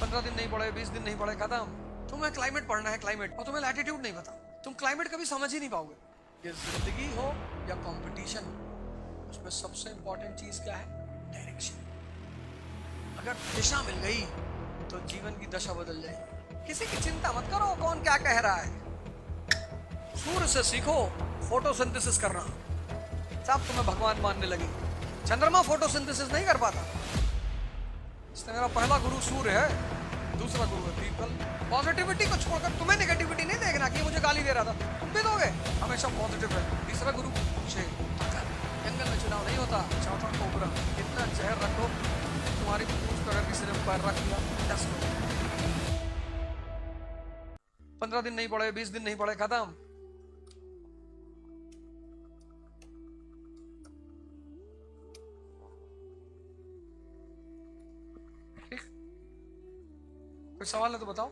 15 दिन नहीं पढ़े, 20 दिन नहीं पढ़े, खत्म। तुम्हें क्लाइमेट पढ़ना है, क्लाइमेट, और तुम्हें लैटिट्यूड नहीं पता, तुम क्लाइमेट कभी समझ ही नहीं पाओगे। ये जिंदगी हो या कंपटीशन, उसमें सबसे इंपॉर्टेंट चीज क्या है? डायरेक्शन। अगर दिशा मिल गई तो जीवन की दशा बदल जाएगी। किसी की चिंता मत करो कौन क्या कह रहा है। सूर्य से सीखो फोटोसिंथेसिस करना, सब तुम्हें भगवान मानने लगी। चंद्रमा फोटोसिंथेसिस नहीं कर पाता, इसलिए मेरा पहला गुरु सूर्य है, दूसरा गुरु है पीपल। पॉजिटिविटी को छोड़कर तुम्हें नेगेटिविटी नहीं देखना कि मुझे गाली दे रहा था, तुम भी दोगे, हमेशा पॉजिटिव है। तीसरा गुरु शेर, जंगल में चुनाव नहीं होता। चौथा कोबरा, इतना जहर रखो तुम्हारी पूंछ पर अगर किसी ने पैर रख दिया 10 लोग। 15 दिन नहीं पढ़े, 20 दिन नहीं पढ़े, खत्म। कोई सवाल है तो बताओ।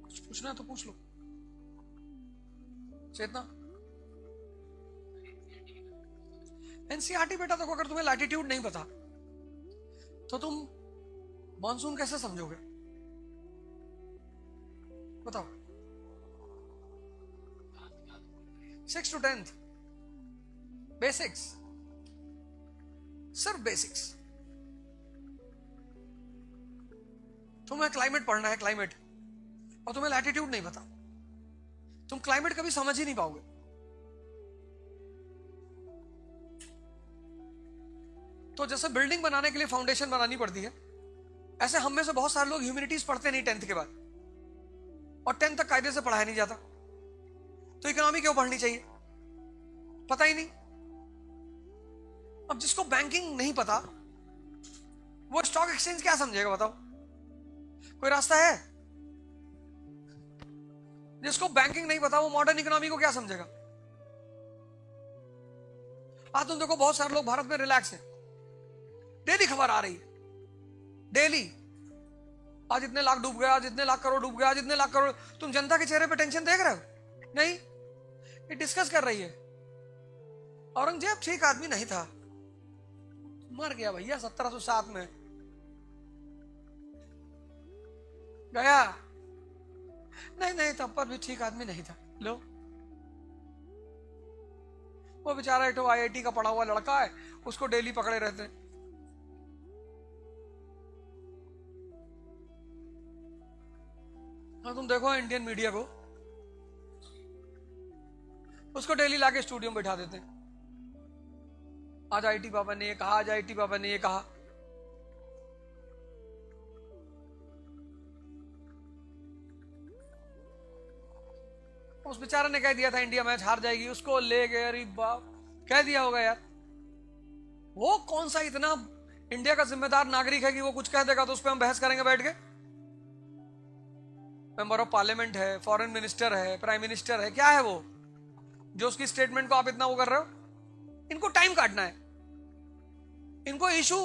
कुछ पूछना है तो पूछ लो। चेतना, एनसीईआरटी बेटा देखो, अगर तुम्हें लैटिट्यूड नहीं पता तो तुम मॉनसून कैसे समझोगे? बताओ। 6 to 10th बेसिक्स, सिर्फ बेसिक्स। तुम्हें क्लाइमेट पढ़ना है, क्लाइमेट, और तुम्हें लैटिट्यूड नहीं पता, तुम क्लाइमेट कभी समझ ही नहीं पाओगे। तो जैसे बिल्डिंग बनाने के लिए फाउंडेशन बनानी पड़ती है, ऐसे हम में से बहुत सारे लोग ह्यूमैनिटीज पढ़ते नहीं 10th के बाद, और 10th तक कायदे से पढ़ाया नहीं जाता। तो इकोनॉमी क्यों पढ़नी चाहिए? पता ही नहीं। अब जिसको बैंकिंग नहीं पता वो स्टॉक एक्सचेंज क्या समझेगा? बताओ, कोई रास्ता है? जिसको बैंकिंग नहीं पता वो मॉडर्न इकोनॉमी को क्या समझेगा? आज तुम देखो बहुत सारे लोग भारत में रिलैक्स हैं, डेली खबर आ रही है, डेली आज इतने लाख डूब गया, आज इतने लाख करोड़ डूब गया, आज इतने लाख करोड़। तुम जनता के चेहरे पे टेंशन देख रहे हो? नहीं, ये डिस्कस कर रही है। औरंगजेब ठीक आदमी नहीं था, मर गया भैया 1707 में, गया। नहीं, तब पर भी ठीक आदमी नहीं था। लो, वो बेचारा एक IIT का पढ़ा हुआ लड़का है, उसको डेली पकड़े रहते हैं। हाँ, तुम देखो इंडियन मीडिया को, उसको डेली लाके स्टूडियो में बैठा देते हैं। आज IT पापा ने ये कहा, आज IT पापा ने ये कहा। उस बेचारा ने कह दिया था इंडिया मैच हार जाएगी, उसको ले गए। अरे बाप, कह दिया होगा यार। वो कौन सा इतना इंडिया का जिम्मेदार नागरिक है कि वो कुछ कह देगा तो उस पर हम बहस करेंगे बैठ के? मेंबर ऑफ पार्लियामेंट है, फॉरेन मिनिस्टर है, प्राइम मिनिस्टर है, क्या है वो जो उसकी स्टेटमेंट को आप इतना वो कर रहे हो? इनको टाइम काटना है, इनको इशू,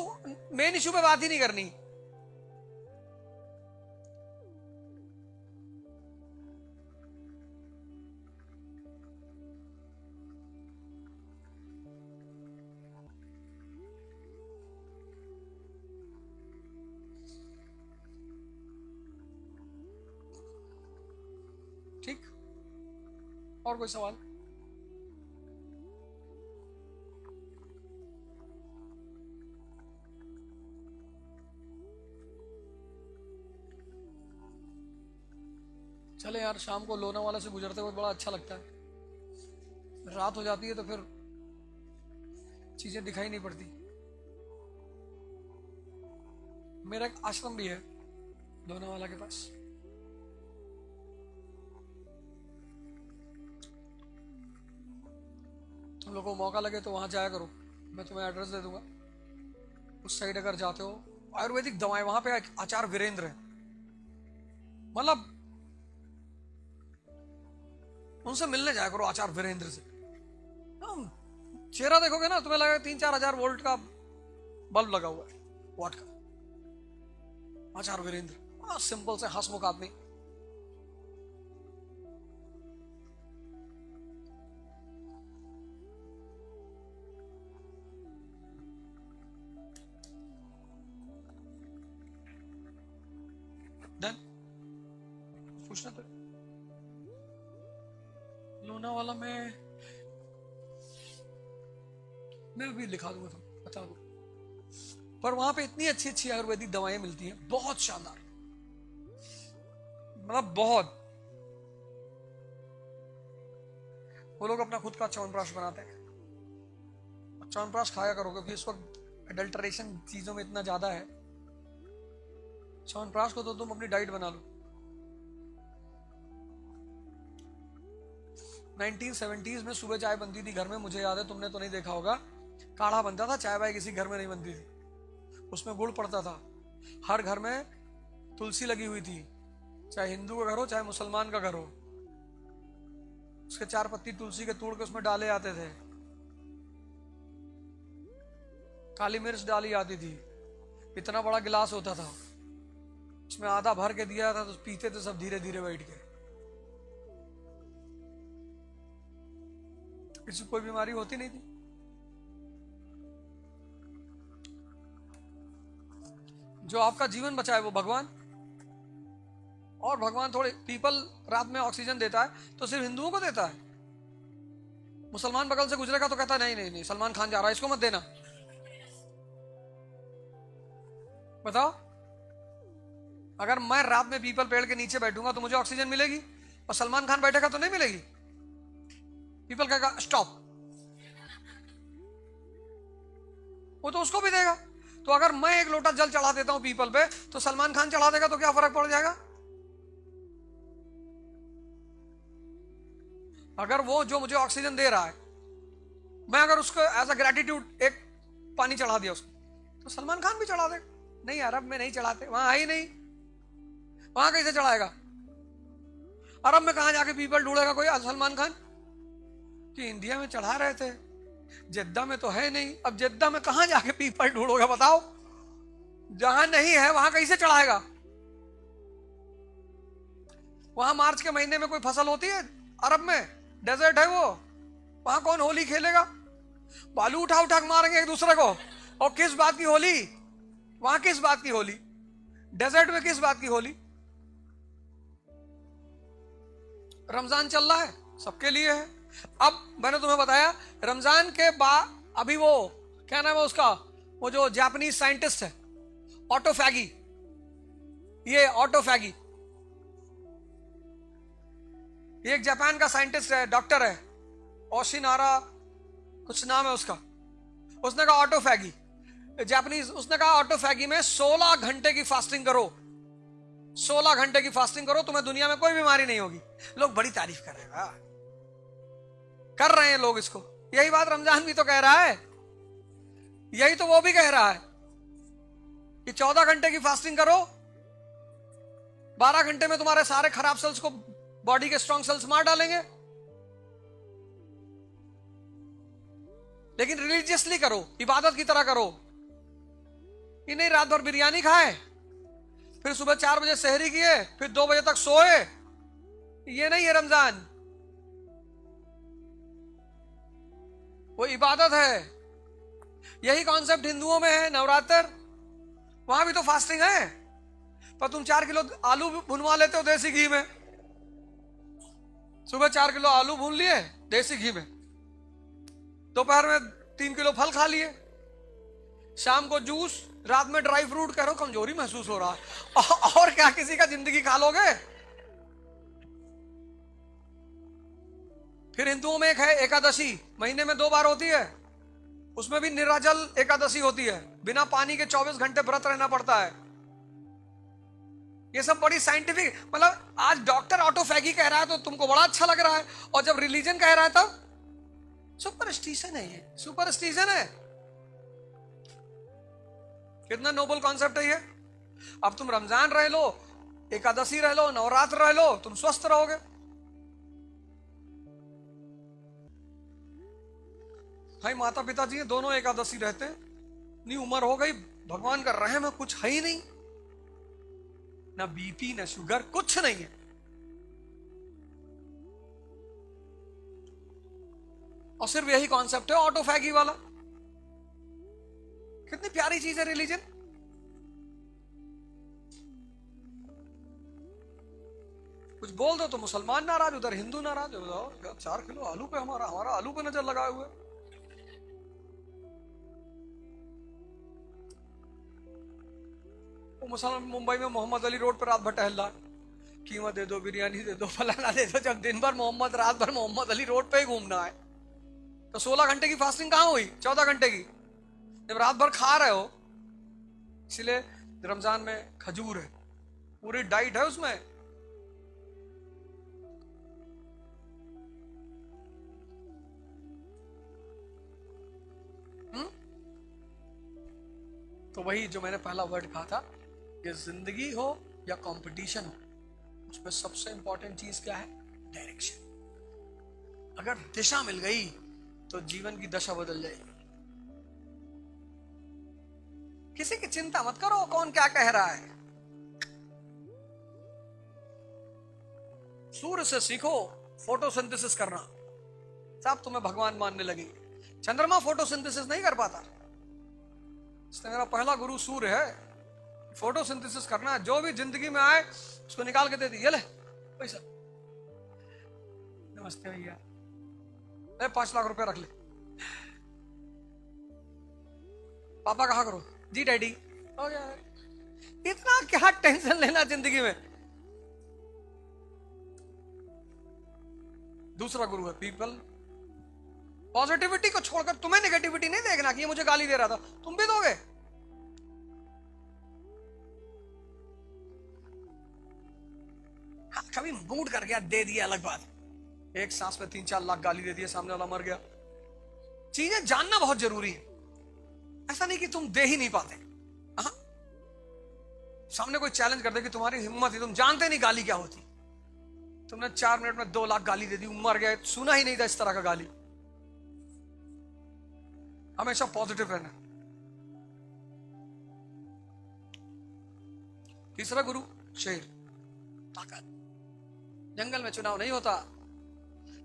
मेन इशू पे बात ही नहीं करनी। ठीक, और कोई सवाल? चले यार, शाम को लोनावाला से गुजरते हुए बड़ा अच्छा लगता है। रात हो जाती है तो फिर चीजें दिखाई नहीं पड़ती। मेरा एक आश्रम भी है लोनावाला के पास। तुम लोगों को मौका लगे तो वहां जाया करो, मैं तुम्हें एड्रेस दे दूंगा। उस साइड अगर जाते हो, आयुर्वेदिक दवाएं वहां पे आचार्य वीरेंद्र है, मतलब उनसे मिलने जाया करो, आचार्य वीरेंद्र से। चेहरा देखोगे ना तुम्हें लगेगा 3-4 हजार वोल्ट का बल्ब लगा हुआ है, वाट का। आचार्य वीरेंद्र सिंपल से हंसमुख आदमी। पूछना तो। लोनावाला में मैं अभी लिखा दूंगा, तुम बता दो। पर वहां पे इतनी अच्छी अच्छी आयुर्वेदिक दवाएं मिलती हैं, बहुत शानदार, मतलब बहुत। वो लोग अपना खुद का च्यवनप्राश बनाते हैं, च्यवनप्राश खाया करो, क्योंकि इस वक्त एडल्टरेशन चीजों में इतना ज्यादा है। च्यवनप्राश को तो तुम अपनी डाइट बना लो। 1970s में सुबह चाय बनती थी घर में, मुझे याद है, तुमने तो नहीं देखा होगा। काढ़ा बनता था, चाय वाय किसी घर में नहीं बनती थी, उसमें गुड़ पड़ता था। हर घर में तुलसी लगी हुई थी, चाहे हिंदू का घर हो चाहे मुसलमान का घर हो। उसके 4 पत्ती तुलसी के तोड़ के उसमें डाले आते थे, काली मिर्च डाली आती थी, इतना बड़ा गिलास होता था, उसमें आधा भर के दिया था, तो पीते थे सब धीरे धीरे बैठ के। किसी कोई बीमारी होती नहीं थी। जो आपका जीवन बचाए वो भगवान, और भगवान थोड़े, पीपल रात में ऑक्सीजन देता है तो सिर्फ हिंदुओं को देता है। मुसलमान बगल से गुजरेगा तो कहता है नहीं नहीं नहीं, सलमान खान जा रहा है, इसको मत देना। बताओ, अगर मैं रात में पीपल पेड़ के नीचे बैठूंगा तो मुझे ऑक्सीजन मिलेगी, और सलमान खान बैठेगा तो नहीं मिलेगी। पीपल कहेगा स्टॉप, वो तो उसको भी देगा। तो अगर मैं एक लोटा जल चढ़ा देता हूं पीपल पे, तो सलमान खान चढ़ा देगा तो क्या फर्क पड़ जाएगा? अगर वो जो मुझे ऑक्सीजन दे रहा है, मैं अगर उसको एज अ ग्रेटिट्यूड एक पानी चढ़ा दिया उसको, तो सलमान खान भी चढ़ा देगा। नहीं, अरब में नहीं चढ़ाते, वहां है ही नहीं, वहां कैसे चढ़ाएगा? अरब में कहां जाके पीपल ढूंढेगा कोई सलमान खान? कि इंडिया में चढ़ा रहे थे, जद्दा में तो है नहीं, अब जद्दा में कहां जाके पीपल ढूंढोगा बताओ? जहां नहीं है वहां कैसे चढ़ाएगा? वहां मार्च के महीने में कोई फसल होती है? अरब में डेजर्ट है वो, वहां कौन होली खेलेगा? बालू उठा उठा के मारेंगे एक दूसरे को। और किस बात की होली? वहां किस बात की होली? डेजर्ट में किस बात की होली? रमजान चल रहा है, सबके लिए है। अब मैंने तुम्हें बताया रमजान के बाद, अभी वो क्या नाम है उसका, वो जो जापानीज साइंटिस्ट है ऑटोफैगी, ये ऑटोफैगी, ये एक जापान का साइंटिस्ट है, डॉक्टर है, ओशिनारा कुछ नाम है उसका। उसने कहा ऑटोफैगी, जापानीज, उसने कहा ऑटोफैगी में 16 घंटे की फास्टिंग करो, 16 घंटे की फास्टिंग करो, तुम्हें दुनिया में कोई बीमारी नहीं होगी। लोग बड़ी तारीफ कर रहे हैं लोग इसको। यही बात रमजान भी तो कह रहा है, यही तो वो भी कह रहा है कि 14 घंटे की फास्टिंग करो, 12 घंटे में तुम्हारे सारे खराब सेल्स को बॉडी के स्ट्रॉन्ग सेल्स मार डालेंगे। लेकिन रिलीजियसली करो, इबादत की तरह करो। कि नहीं रात भर बिरयानी खाए, फिर सुबह 4 बजे सहरी किए, फिर 2 बजे तक सोए, ये नहीं है रमजान, वो इबादत है। यही कॉन्सेप्ट हिंदुओं में है, नवरात्र, वहां भी तो फास्टिंग है, पर तुम 4 किलो आलू भुनवा लेते हो देसी घी में। सुबह 4 किलो आलू भून लिए देसी घी में, दोपहर में 3 किलो फल खा लिए, शाम को जूस, रात में ड्राई फ्रूट। करो कमजोरी महसूस हो रहा है, और क्या किसी का जिंदगी खा लोगे? फिर हिंदुओं में एक है एकादशी, महीने में 2 बार होती है, उसमें भी निराजल एकादशी होती है, बिना पानी के 24 घंटे व्रत रहना पड़ता है। ये सब बड़ी साइंटिफिक, मतलब आज डॉक्टर ऑटोफैगी कह रहा है तो तुमको बड़ा अच्छा लग रहा है, और जब रिलीजन कह रहा है तब सुपरस्टिशन है, ये सुपरस्टिशन है। कितना नोबल कॉन्सेप्ट है ये। अब तुम रमजान रह लो, एकादशी रह लो, नवरात्र रह लो, तुम स्वस्थ रहोगे। भाई माता पिता जी दोनों एकादशी रहते, इतनी उम्र हो गई, भगवान का रहम है, कुछ है ही नहीं, ना बीपी ना शुगर, कुछ नहीं है। और सिर्फ यही कॉन्सेप्ट है ऑटोफैगी वाला। कितनी प्यारी चीज है रिलीजन। कुछ बोल दो तो मुसलमान नाराज, उधर हिंदू नाराज। बताओ 4 किलो आलू पे हमारा आलू पे नजर लगाए हुए। वो मुसलमान मुंबई में मोहम्मद अली रोड पर रात भर टहल रहा है, कीमा दे दो, बिरयानी दे दो, फलाना दे दो। जब दिन भर मोहम्मद, रात भर मोहम्मद अली रोड पे ही घूमना है तो 16 घंटे की फास्टिंग कहां हुई? 14 घंटे की। जब रात भर खा रहे हो, इसलिए रमजान में खजूर है, पूरी डाइट है उसमें। तो वही जो मैंने पहला वर्ड कहा था, ये जिंदगी हो या कंपटीशन हो, उसमें सबसे इंपॉर्टेंट चीज क्या है? डायरेक्शन। अगर दिशा मिल गई तो जीवन की दशा बदल जाएगी। किसी की चिंता मत करो कौन क्या कह रहा है। सूर्य से सीखो फोटोसिंथेसिस करना, सब तुम्हें भगवान मानने लगेंगे। चंद्रमा फोटोसिंथेसिस नहीं कर पाता, इसलिए मेरा पहला गुरु सूर्य है। फोटोसिंथेसिस करना, जो भी जिंदगी में आए उसको निकाल के दे दी, ये ले पैसा, नमस्ते भैया, 5 लाख रुपए रख ले, पापा कहा करो, जी डैडी, हो गया। इतना क्या टेंशन लेना जिंदगी में। दूसरा गुरु है पीपल। पॉजिटिविटी को छोड़कर तुम्हें नेगेटिविटी नहीं देखना कि ये मुझे गाली दे रहा था, तुम भी दोगे। हाँ, कभी मूड कर गया दे दिया, अलग बात। एक सांस में 3-4 लाख गाली दे दिए, सामने वाला मर गया। चीजें जानना बहुत जरूरी है। ऐसा नहीं कि तुम दे ही नहीं पाते। हाँ, सामने कोई चैलेंज कर दे कि तुम्हारी हिम्मत है, तुम जानते नहीं गाली क्या होती, तुमने 4 मिनट में 2 लाख गाली दे दी, मर गया, सुना ही नहीं था इस तरह का गाली। हमेशा पॉजिटिव रहना। तीसरा गुरु शेर, ताकत। जंगल में चुनाव नहीं होता,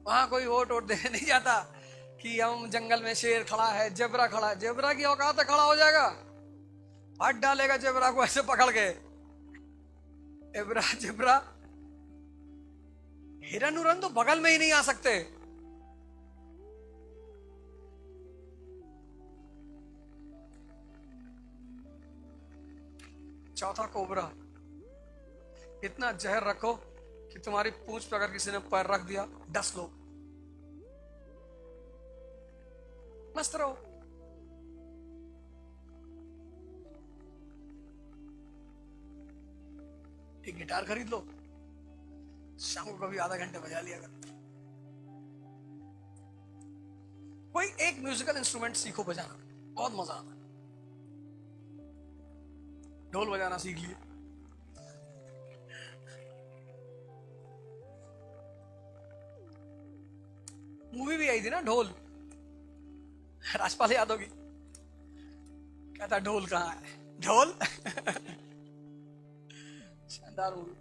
वहां कोई वोट देने नहीं जाता कि हम जंगल में शेर खड़ा है, जेबरा खड़ा है। जेबरा की औकात है, खड़ा हो जाएगा, हाथ डालेगा जेबरा को ऐसे पकड़ के। जेबरा हिरन उरन तो बगल में ही नहीं आ सकते। चौथा कोबरा, इतना जहर रखो कि तुम्हारी पूंछ पे अगर किसी ने पैर रख दिया, डस लो, मस्त रहो। एक गिटार खरीद लो, शाम को कभी आधा घंटे बजा लिया कर। कोई एक म्यूजिकल इंस्ट्रूमेंट सीखो बजाना, बहुत मजा आता है। ढोल बजाना सीख लिए, मूवी भी आई थी ना ढोल, राजपाल यादव की, कहता ढोल कहाँ है, ढोल। शानदार मूवी।